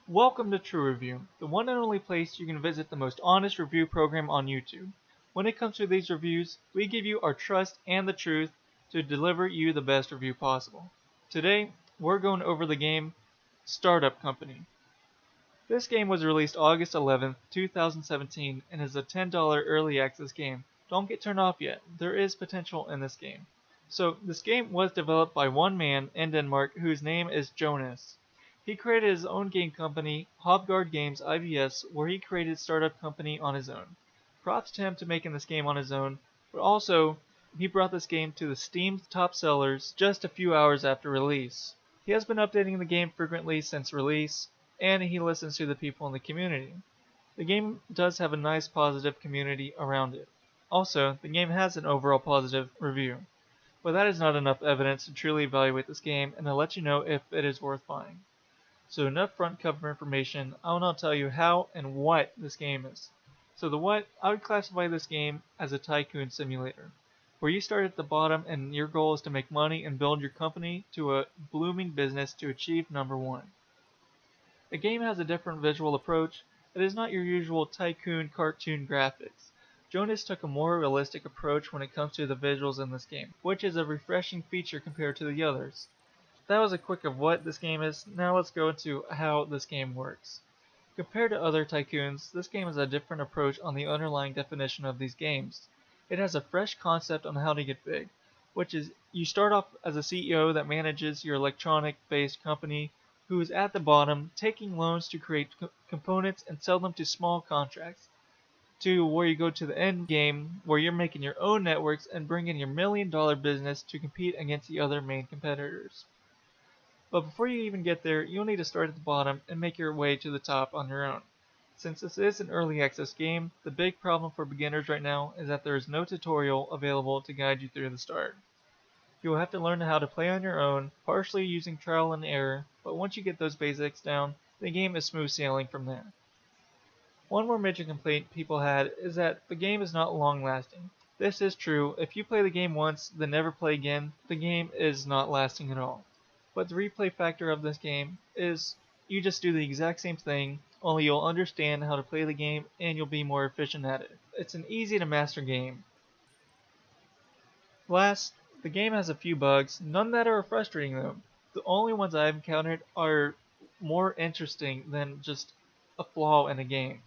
Welcome to True Review, the one and only place you can visit the most honest review program on YouTube. When it comes to these reviews, we give you our trust and the truth to deliver you the best review possible. Today, we're going over the game Startup Company. This game was released August 11th, 2017 and is a $10 early access game. Don't get turned off yet, there is potential in this game. So, this game was developed by one man in Denmark whose name is Jonas. He created his own game company, Hobguard Games IVS, where he created Startup Company on his own. Props to him to making this game on his own, but also, he brought this game to the Steam top sellers just a few hours after release. He has been updating the game frequently since release, and he listens to the people in the community. The game does have a nice positive community around it. Also, the game has an overall positive review. But that is not enough evidence to truly evaluate this game and to let you know if it is worth buying. So enough front cover information, I will now tell you how and what this game is. So the what, I would classify this game as a tycoon simulator, where you start at the bottom and your goal is to make money and build your company to a blooming business to achieve number one. The game has a different visual approach. It is not your usual tycoon cartoon graphics. Jonas took a more realistic approach when it comes to the visuals in this game, which is a refreshing feature compared to the others. That was a quick of what this game is. Now let's go into how this game works. Compared to other tycoons, this game has a different approach on the underlying definition of these games. It has a fresh concept on how to get big, which is you start off as a CEO that manages your electronic-based company who is at the bottom taking loans to create components and sell them to small contracts, to where you go to the end game where you're making your own networks and bring in your $1 million business to compete against the other main competitors. But before you even get there, you'll need to start at the bottom and make your way to the top on your own. Since this is an early access game, the big problem for beginners right now is that there is no tutorial available to guide you through the start. You will have to learn how to play on your own, partially using trial and error, but once you get those basics down, the game is smooth sailing from there. One more major complaint people had is that the game is not long lasting. This is true. If you play the game once, then never play again, the game is not lasting at all. But the replay factor of this game is you just do the exact same thing, only you'll understand how to play the game and you'll be more efficient at it. It's an easy to master game. Last, the game has a few bugs, none that are frustrating though. The only ones I've encountered are more interesting than just a flaw in a game.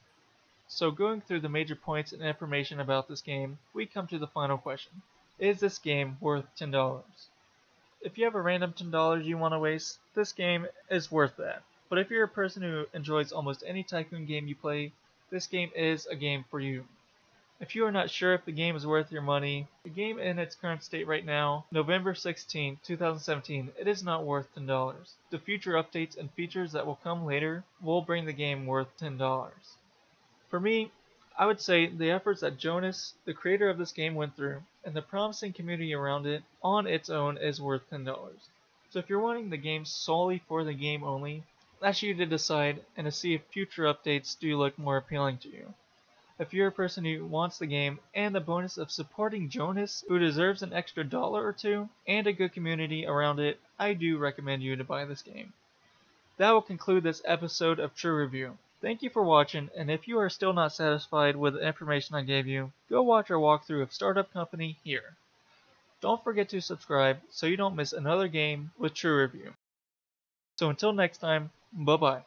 So going through the major points and information about this game, we come to the final question. Is this game worth $10? If you have a random $10 you want to waste, this game is worth that. But if you're a person who enjoys almost any tycoon game you play, this game is a game for you. If you are not sure if the game is worth your money, the game in its current state right now, November 16, 2017, it is not worth $10. The future updates and features that will come later will bring the game worth $10. For me, I would say the efforts that Jonas, the creator of this game, went through, and the promising community around it, on its own is worth $10. So if you're wanting the game solely for the game only, that's you to decide and to see if future updates do look more appealing to you. If you're a person who wants the game and the bonus of supporting Jonas, who deserves an extra dollar or two, and a good community around it, I do recommend you to buy this game. That will conclude this episode of True Review. Thank you for watching, and if you are still not satisfied with the information I gave you, go watch our walkthrough of Startup Company here. Don't forget to subscribe so you don't miss another game with True Review. So until next time, bye bye.